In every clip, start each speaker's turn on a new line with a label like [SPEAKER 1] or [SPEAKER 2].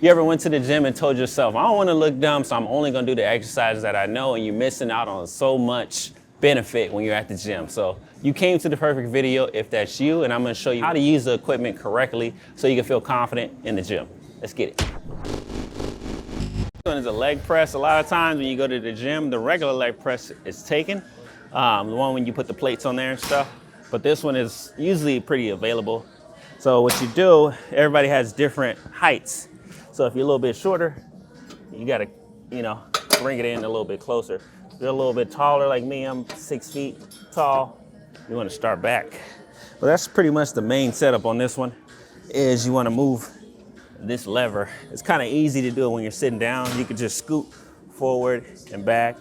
[SPEAKER 1] You ever went to the gym and told yourself, I don't want to look dumb, so I'm only going to do the exercises that I know, and you're missing out on so much benefit when you're at the gym. So you came to the perfect video if that's you, and I'm going to show you how to use the equipment correctly so you can feel confident in the gym. Let's get it. This one is a leg press. A lot of times when you go to the gym, the regular leg press is taken, the one when you put the plates on there and stuff. But this one is usually pretty available. So what you do, everybody has different heights. So if you're a little bit shorter, you gotta, bring it in a little bit closer. If you're a little bit taller like me, I'm 6 feet tall, you wanna start back. Well, that's pretty much the main setup on this one, is you wanna move this lever. It's kinda easy to do it when you're sitting down. You can just scoot forward and back,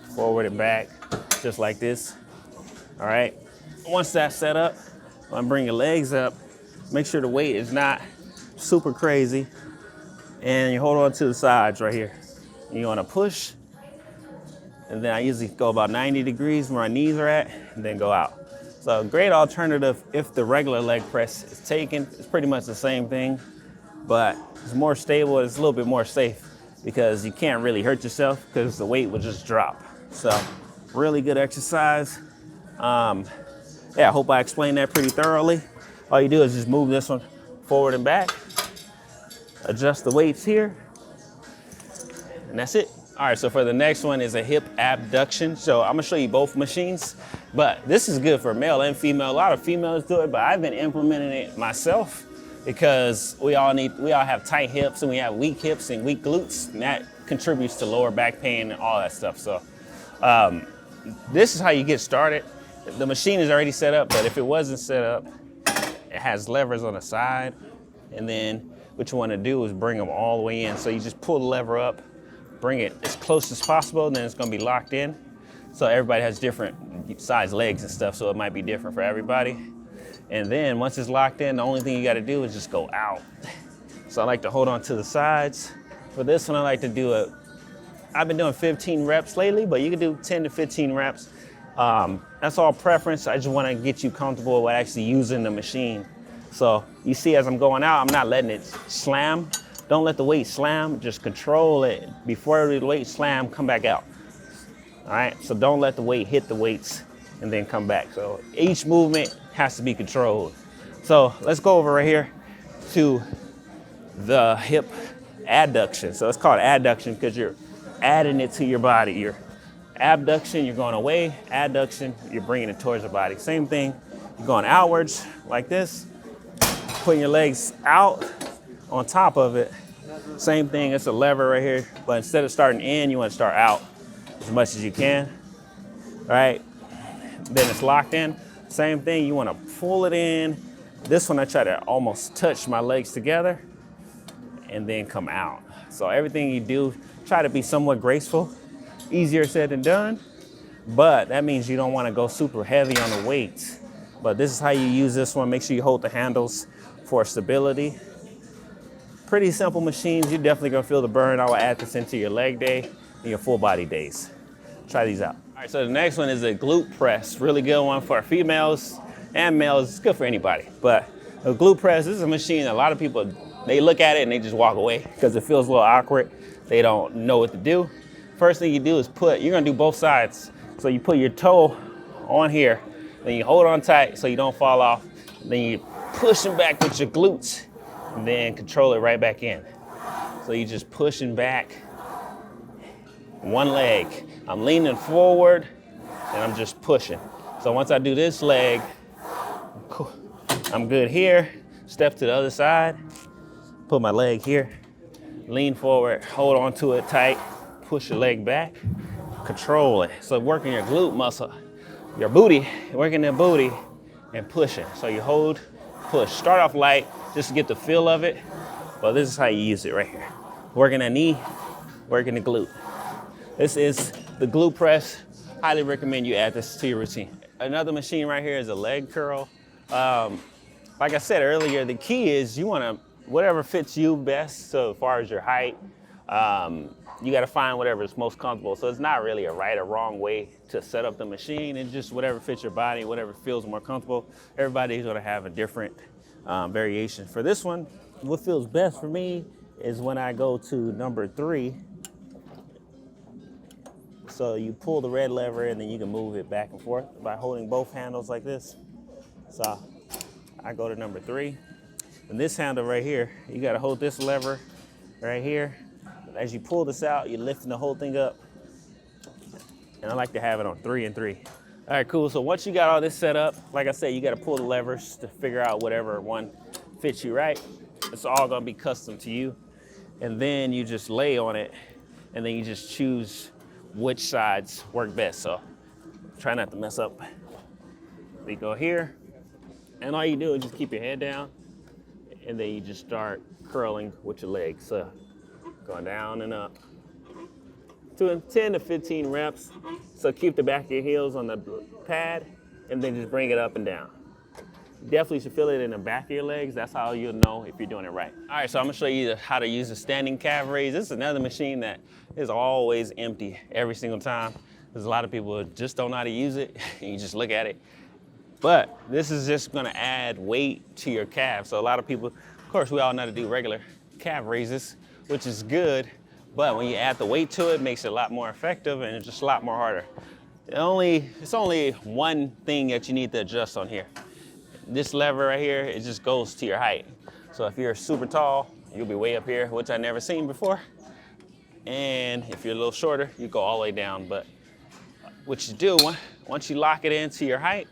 [SPEAKER 1] just like this, all right? Once that's set up, I'm gonna bring your legs up. Make sure the weight is not super crazy. And you hold on to the sides right here. You wanna push, and then I usually go about 90 degrees where my knees are at, and then go out. So a great alternative if the regular leg press is taken. It's pretty much the same thing, but it's more stable, it's a little bit more safe because you can't really hurt yourself because the weight will just drop. So really good exercise. I hope I explained that pretty thoroughly. All you do is just move this one forward and back. Adjust the weights here, and that's it. All right, so for the next one is a hip abduction. So I'm gonna show you both machines, but this is good for male and female. A lot of females do it, but I've been implementing it myself because we all have tight hips and we have weak hips and weak glutes, and that contributes to lower back pain and all that stuff. So this is how you get started. The machine is already set up, but if it wasn't set up, it has levers on the side, and then what you want to do is bring them all the way in. So you just pull the lever up, bring it as close as possible, then it's going to be locked in. So everybody has different size legs and stuff, so it might be different for everybody. And then once it's locked in, the only thing you got to do is just go out. So I like to hold on to the sides. For this one, I like to do I've been doing 15 reps lately, but you can do 10 to 15 reps. That's all preference. I just want to get you comfortable with actually using the machine. So you see as I'm going out, I'm not letting it slam. Don't let the weight slam, just control it. Before the weight slam, come back out. All right, so don't let the weight hit the weights and then come back. So each movement has to be controlled. So let's go over right here to the hip adduction. So it's called adduction because you're adding it to your body. Your abduction, you're going away. Adduction, you're bringing it towards your body. Same thing, you're going outwards like this. Putting your legs out on top of it. Same thing, it's a lever right here, but instead of starting in, you want to start out as much as you can. All right, then it's locked in. Same thing, you want to pull it in. This one, I try to almost touch my legs together and then come out. So everything you do, try to be somewhat graceful. Easier said than done, but that means you don't want to go super heavy on the weights. But this is how you use this one. Make sure you hold the handles for stability. Pretty simple machines. You're definitely gonna feel the burn. I will add this into your leg day and your full body days. Try these out. All right, so the next one is a glute press. Really good one for females and males. It's good for anybody. But a glute press, this is a machine that a lot of people, they look at it and they just walk away because it feels a little awkward. They don't know what to do. First thing you do is you're gonna do both sides. So you put your toe on here, then you hold on tight so you don't fall off. Then you push them back with your glutes and then control it right back in. So you just pushing back one leg. I'm leaning forward and I'm just pushing. So once I do this leg, I'm good here. Step to the other side, put my leg here, lean forward, hold on to it tight, push your leg back, control it. So working your glute muscle, your booty, working the booty and pushing. So you hold, push. Start off light just to get the feel of it, but this is how you use it right here. Working the knee, working the glute. This is the glute press. Highly recommend you add this to your routine. Another machine right here is a leg curl. Like I said earlier, the key is you want to, whatever fits you best. So as far as your height, you got to find whatever is most comfortable. So it's not really a right or wrong way to set up the machine. It's just whatever fits your body, whatever feels more comfortable. Everybody's going to have a different variation. For this one, what feels best for me is when I go to number 3. So you pull the red lever and then you can move it back and forth by holding both handles like this. So I go to number 3. And this handle right here, you gotta hold this lever right here. As you pull this out, you're lifting the whole thing up. And I like to have it on 3 and 3. All right, cool. So once you got all this set up, like I said, you gotta pull the levers to figure out whatever one fits you right. It's all gonna be custom to you. And then you just lay on it and then you just choose which sides work best. So try not to mess up. We go here, and all you do is just keep your head down, and then you just start curling with your legs. So going down and up. Doing 10 to 15 reps. So keep the back of your heels on the pad, and then just bring it up and down. You definitely should feel it in the back of your legs. That's how you'll know if you're doing it right. All right, so I'm gonna show you how to use a standing calf raise. This is another machine that is always empty every single time. There's a lot of people who just don't know how to use it, and you just look at it. But this is just gonna add weight to your calf. So a lot of people, of course, we all know how to do regular calf raises, which is good, but when you add the weight to it, it makes it a lot more effective and it's just a lot more harder. It's only one thing that you need to adjust on here. This lever right here, it just goes to your height. So if you're super tall, you'll be way up here, which I've never seen before. And if you're a little shorter, you go all the way down. But what you do, once you lock it into your height,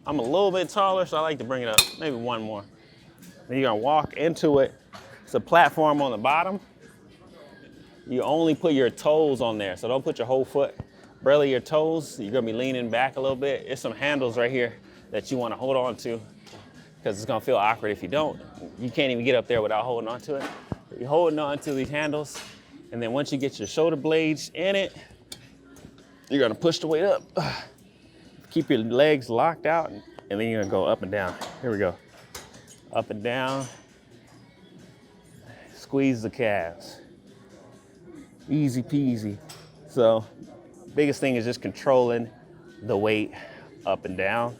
[SPEAKER 1] I'm a little bit taller, so I like to bring it up, maybe one more. Then you're gonna walk into it. It's a platform on the bottom. You only put your toes on there, so don't put your whole foot. Barely your toes. You're gonna be leaning back a little bit. There's some handles right here that you wanna hold on to, because it's gonna feel awkward if you don't. You can't even get up there without holding on to it. You're holding on to these handles, and then once you get your shoulder blades in it, you're gonna push the weight up. Keep your legs locked out, and then you're gonna go up and down. Here we go. Up and down. Squeeze the calves. Easy peasy. So, biggest thing is just controlling the weight up and down.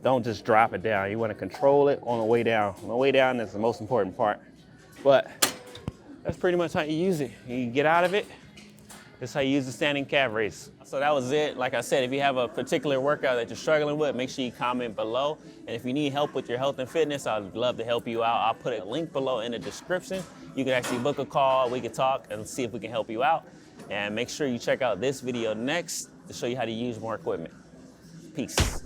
[SPEAKER 1] Don't just drop it down. You want to control it on the way down. On the way down is the most important part. But that's pretty much how you use it. You get out of it. That's how you use the standing calf raise. So that was it. Like I said, if you have a particular workout that you're struggling with, make sure you comment below. And if you need help with your health and fitness, I'd love to help you out. I'll put a link below in the description. You can actually book a call. We can talk and see if we can help you out. And make sure you check out this video next to show you how to use more equipment. Peace.